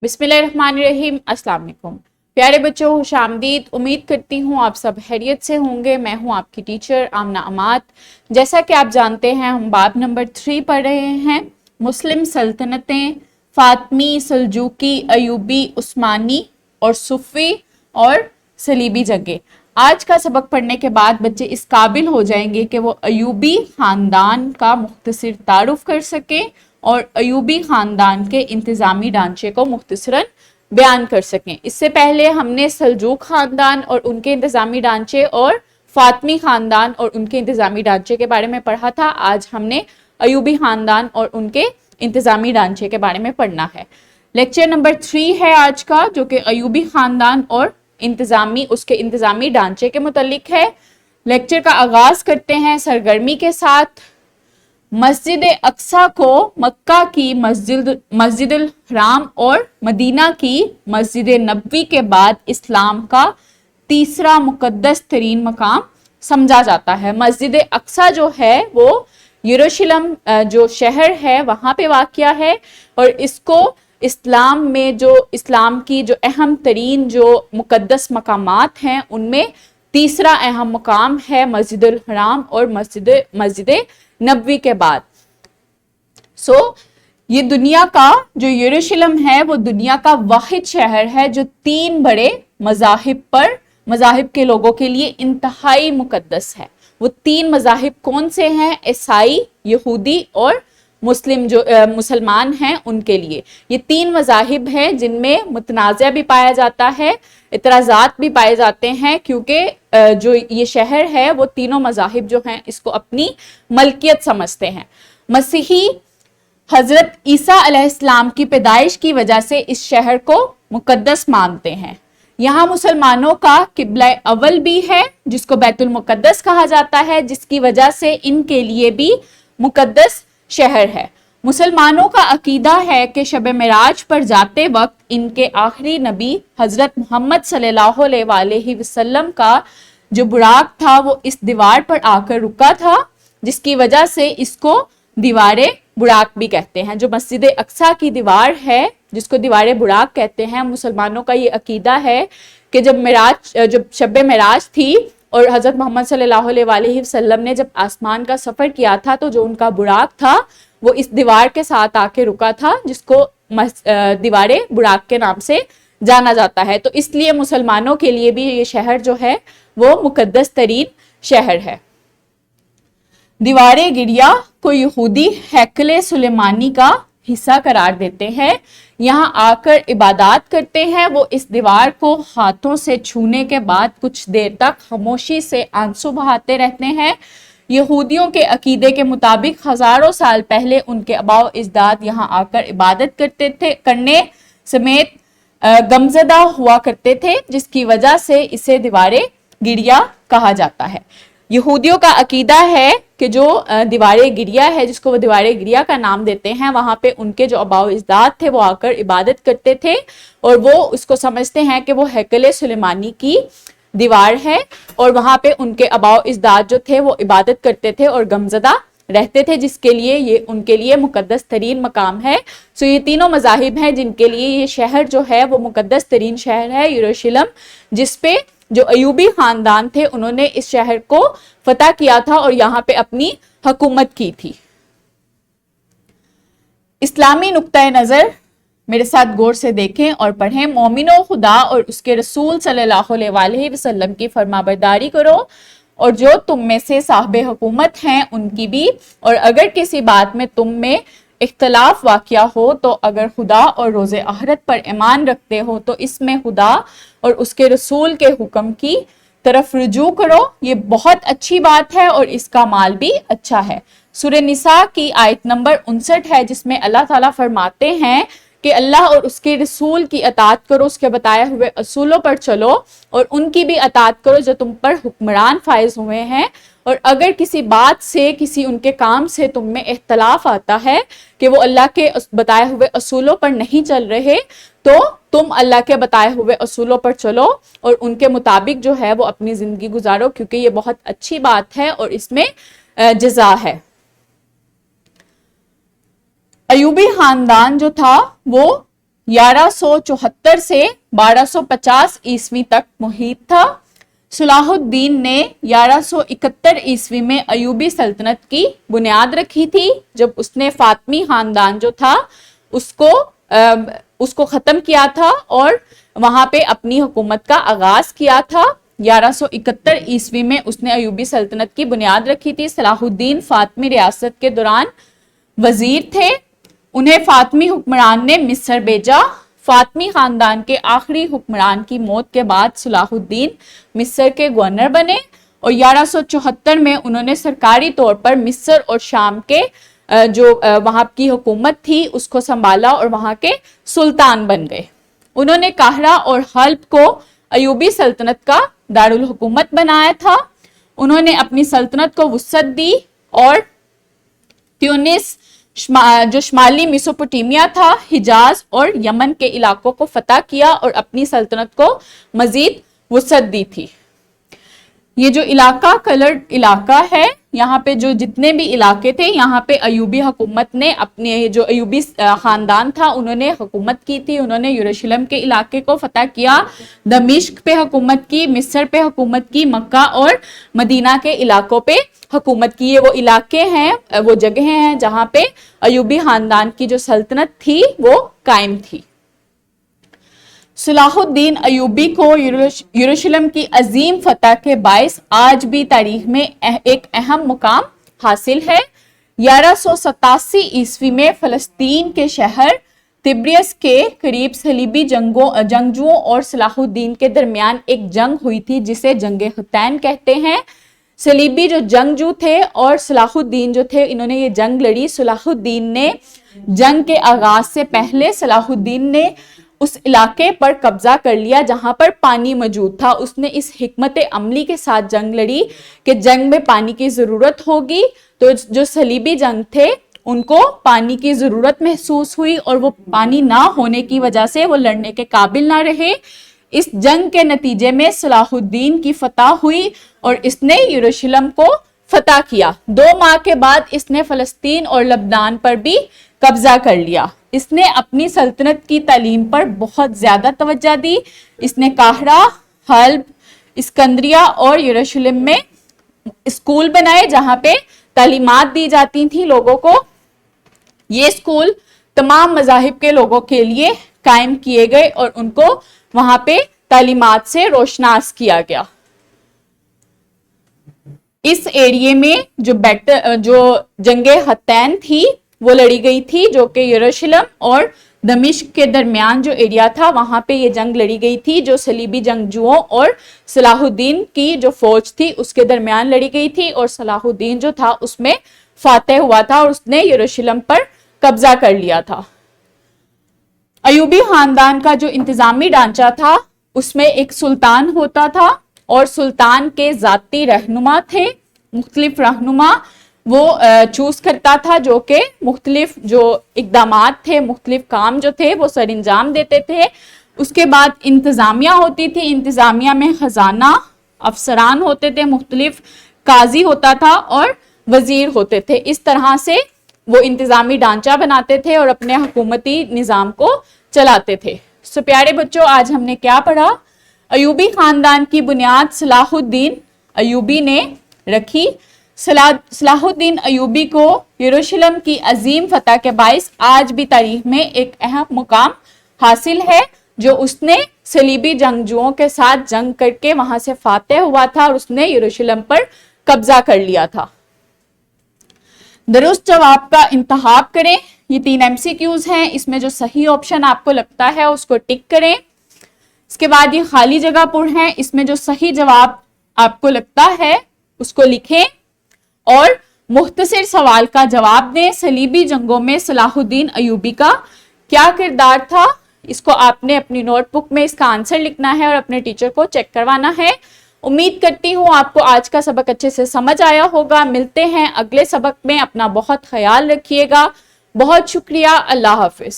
बिस्मिल्लाहिर्रहमानिर्रहीम। अस्सलाम वालेकुम प्यारे बच्चों, खुशामदीद। उम्मीद करती हूँ आप सब खैरियत से होंगे। मैं हूँ आपकी टीचर आमना अमात। जैसा कि आप जानते हैं, हम बाब नंबर 3 पढ़ रहे हैं, मुस्लिम सल्तनतें, फातमी, सल्जूकी, अयूबी, उस्मानी और सुफ़ी और सलीबी जंगें। आज का सबक पढ़ने के बाद बच्चे इस काबिल हो जाएंगे कि वो अयूबी ख़ानदान का मुख्तसर तारुफ कर सकें और अयूबी ख़ानदान के इंतज़ामी ढांचे को मुख्तसरन बयान कर सकें। इससे पहले हमने सल्जूक ख़ानदान और उनके इंतज़ामी ढांचे और फातमी ख़ानदान और उनके इंतज़ामी ढांचे के बारे में पढ़ा था। आज हमने अयूबी ख़ानदान और उनके इंतज़ामी ढांचे के बारे में पढ़ना है। लेक्चर नंबर 3 है आज का, जो कि अयूबी ख़ानदान और उसके इंतज़ामी ढांचे के मुतल्लिक है। लेक्चर का आगाज करते हैं सरगर्मी के साथ। मस्जिद अक्सा को मक्का की मस्जिदुल हराम और मदीना की मस्जिद नबवी के बाद इस्लाम का तीसरा मुकद्दस तरीन मकाम समझा जाता है। मस्जिद अक्सा जो है वो यरूशलेम जो शहर है वहां पे वाक़या है और इसको इस्लाम में जो इस्लाम की जो अहम तरीन जो मुकद्दस मकामात हैं उनमें तीसरा अहम मकाम है मस्जिदुल हराम और मस्जिद नबवी के बाद। ये दुनिया का जो यरूशलेम है वो दुनिया का वाहिद शहर है जो 3 बड़े मज़ाहिब के लोगों के लिए इंतहाई मुकद्दस है। वो 3 मज़ाहिब कौन से हैं? ईसाई, यहूदी और मुस्लिम जो मुसलमान हैं उनके लिए ये 3 मज़ाहिब हैं जिनमें मुतनाज़ा भी पाया जाता है, इतराज़ात भी पाए जाते हैं, क्योंकि जो ये शहर है वो तीनों मज़ाहिब जो हैं इसको अपनी मलकियत समझते हैं। मसीही हजरत ईसा अलैहिस्सलाम की पैदाइश की वजह से इस शहर को मुकद्दस मानते हैं। यहाँ मुसलमानों का किबला अव्वल भी है जिसको बैतुल मुकद्दस कहा जाता है, जिसकी वजह से इनके लिए भी मुकद्दस शहर है। मुसलमानों का अकीदा है कि शब मेराज पर जाते वक्त इनके आखिरी नबी हजरत मोहम्मद सल्लल्लाहु अलैहि वसल्लम का जो बुराक था वो इस दीवार पर आकर रुका था, जिसकी वजह से इसको दीवारे बुराक भी कहते हैं। जो मस्जिद अक्सा की दीवार है जिसको दीवारे बुराक कहते हैं, मुसलमानों का ये अकीदा है कि जब शब मेराज थी और हजरत मोहम्मद सल्लल्लाहु अलैहि वसल्लम ने जब आसमान का सफर किया था तो जो उनका बुराक था वो इस दीवार के साथ आके रुका था, जिसको दीवारे बुराक के नाम से जाना जाता है। तो इसलिए मुसलमानों के लिए भी ये शहर जो है वो मुकद्दस तरीन शहर है। दीवारे गिरिया को यहूदी हैकले सुलेमानी का हिस्सा करार देते हैं। यहाँ आकर इबादत करते हैं। वो इस दीवार को हाथों से छूने के बाद कुछ देर तक खामोशी से आंसू बहाते रहते हैं। यहूदियों के अकीदे के मुताबिक हजारों साल पहले उनके आबाओ अजदाद यहाँ आकर इबादत करने समेत गमजदा हुआ करते थे, जिसकी वजह से इसे दीवारे गिरिया कहा जाता है। यहूदियों का अकीदा है कि जो दीवारे गिरिया है, जिसको वो दीवारे गिरिया का नाम देते हैं, वहां पे उनके जो आबाओ अजदाद थे वो आकर इबादत करते थे और वो उसको समझते हैं कि वो हैकले सुलेमानी की दीवार है और वहां पे उनके आबाओ अजदाद जो थे वो इबादत करते थे और गमजदा रहते थे, जिसके लिए ये उनके लिए मुकद्दस तरीन मकाम है। ये तीनों मज़ाहिब हैं जिनके लिए ये शहर जो है वो मुकद्दस तरीन शहर है यरूशलेम, जिसपे जो अयूबी खानदान थे उन्होंने इस शहर को फतह किया था और यहाँ पे अपनी हुकूमत की थी। इस्लामी नुक्ता नजर मेरे साथ गौर से देखें और पढ़ें। मोमिनो, खुदा और उसके रसूल सल्लल्लाहु अलैहि वसल्लम की फरमाबरदारी करो और जो तुम में से साहिब हुकूमत हैं उनकी भी, और अगर किसी बात में तुम में इख्तलाफ वाक़या हो तो अगर खुदा और रोज़े आखिरत पर ईमान रखते हो तो इसमें खुदा और उसके रसूल के हुक्म की तरफ रुजू करो। ये बहुत अच्छी बात है और इसका माल भी अच्छा है। सूरह निसा की आयत नंबर 59 है, जिसमें अल्लाह ताला फरमाते हैं कि अल्लाह और उसके रसूल की अतात करो, उसके बताए हुए असूलों पर चलो और उनकी भी अतात करो जो तुम पर हुक्मरान फायज हुए हैं। और अगर किसी बात से, किसी उनके काम से तुम में इख्तलाफ आता है कि वो अल्लाह के बताए हुए असूलों पर नहीं चल रहे, तो तुम अल्लाह के बताए हुए असूलों पर चलो और उनके मुताबिक जो है वो अपनी जिंदगी गुजारो, क्योंकि ये बहुत अच्छी बात है और इसमें जज़ा है। अयूबी खानदान जो था वो 1174 से 1250 ईस्वी तक मुहित था। सलाहुद्दीन ने 1171 ईस्वी में अयूबी सल्तनत की बुनियाद रखी थी, जब उसने फातमी खानदान जो था उसको खत्म किया था और वहां पे अपनी हुकूमत का आगाज किया था। 1171 ईस्वी में उसने अयूबी सल्तनत की बुनियाद रखी थी। सलाहुद्दीन फातमी रियासत के दौरान वजीर थे। उन्हें फातमी हुक्मरान ने मिस्र भेजा। फातमी खानदान के आखिरी हुक्मरान की मौत के बाद सलाहुद्दीन मिस्र के गवर्नर बने और 1174 में उन्होंने सरकारी तौर पर मिस्र और शाम के जो वहां की हुकूमत थी उसको संभाला और वहां के सुल्तान बन गए। उन्होंने काहिरा और हल्ब को अयूबी सल्तनत का दारुल हुकूमत बनाया था। उन्होंने अपनी सल्तनत को वुसअत दी और ट्यूनिस, जो शुमाली मेसोपोटामिया था, हिजाज और यमन के इलाकों को फतह किया और अपनी सल्तनत को मजीद वुसअत दी थी। ये जो इलाका कलर्ड इलाका है, यहाँ पे जो जितने भी इलाके थे, यहाँ पे अयूबी हुकूमत ने अपने जो अयूबी खानदान था उन्होंने हुकूमत की थी। उन्होंने यरूशलेम के इलाके को फतह किया, दमिश्क पे हुकूमत की, मिस्र पे हुकूमत की, मक्का और मदीना के इलाकों पे हुकूमत की। ये वो इलाके हैं, वो जगह हैं जहाँ पे अयूबी खानदान की जो सल्तनत थी वो कायम थी। सलाहुद्दीन अयूबी को यरूशलेम की अजीम फतह के बायस आज भी तारीख में एक अहम मुकाम हासिल है। 1187 ईस्वी में फलस्तीन के शहर तिब्रियस के करीब सलीबी जंगजुओं और सलाहुद्दीन के दरमियान एक जंग हुई थी जिसे जंग हुतैन कहते हैं। सलीबी जो जंगजू थे और सलाहुद्दीन जो थे, इन्होंने ये जंग लड़ी। सलाहुद्दीन ने जंग के आगाज से पहले सलाहुद्दीन ने उस इलाके पर कब्जा कर लिया जहां पर पानी मौजूद था। उसने इस हिकमत अमली के साथ जंग लड़ी कि जंग में पानी की जरूरत होगी, तो जो सलीबी जंग थे उनको पानी की जरूरत महसूस हुई और वो पानी ना होने की वजह से वो लड़ने के काबिल ना रहे। इस जंग के नतीजे में सलाहुद्दीन की फतह हुई और इसने यरूशलेम को फतह किया। 2 माह के बाद इसने फलस्तीन और लबनान पर भी कब्जा कर लिया। इसने अपनी सल्तनत की तालीम पर बहुत ज्यादा तवज्जो दी। इसने काहिरा, हल्ब, इस्कंदरिया और यरूशलेम में स्कूल बनाए जहां पे तालीमात दी जाती थी लोगों को। ये स्कूल तमाम मजाहिब के लोगों के लिए कायम किए गए और उनको वहां पे तालीमात से रोशनास किया गया। इस एरिया में जो जंगे हतैन थी वो लड़ी गई थी, जो कि यरूशलेम और दमिश्क के दरमियान जो एरिया था वहां पे ये जंग लड़ी गई थी, जो सलीबी जंगजुओं और सलाहुद्दीन की जो फौज थी उसके दरमियान लड़ी गई थी। और सलाहुद्दीन जो था उसमें फातेह हुआ था और उसने यरूशलेम पर कब्जा कर लिया था। अयूबी खानदान का जो इंतजामी ढांचा था उसमें एक सुल्तान होता था और सुल्तान के जाती रहनुमा थे। मुख्तलिफ रहनुमा वो चूज करता था जो कि मुख्तलिफ जो इकदामात थे, मुख्तलिफ काम जो थे वो सर अंजाम देते थे। उसके बाद इंतजामिया होती थी। इंतजामिया में खजाना, अफसरान होते थे, मुख्तलिफ काजी होता था और वजीर होते थे। इस तरह से वो इंतजामी ढांचा बनाते थे और अपने हुकूमती निज़ाम को चलाते थे। सो प्यारे बच्चों, आज हमने क्या पढ़ा? अयूबी खानदान की बुनियाद सलाहुद्दीन अयूबी ने रखी। सलाहुद्दीन अयूबी को यरूशलेम की अजीम फतह के बायस आज भी तारीख में एक अहम मुकाम हासिल है, जो उसने सलीबी जंगजुओं के साथ जंग करके वहां से फातेह हुआ था और उसने यरूशलेम पर कब्जा कर लिया था। दुरुस्त जवाब का इंतखाब करें। ये 3 MCQs हैं, इसमें जो सही ऑप्शन आपको लगता है उसको टिक करें। इसके बाद ये खाली जगह पूर्ण है, इसमें जो सही जवाब आपको लगता है उसको लिखें और मुख्तसर सवाल का जवाब दें। सलीबी जंगों में सलाहुद्दीन अयूबी का क्या किरदार था? इसको आपने अपनी नोटबुक में इसका आंसर लिखना है और अपने टीचर को चेक करवाना है। उम्मीद करती हूँ आपको आज का सबक अच्छे से समझ आया होगा। मिलते हैं अगले सबक में। अपना बहुत ख्याल रखिएगा। बहुत शुक्रिया। अल्लाह हाफिज।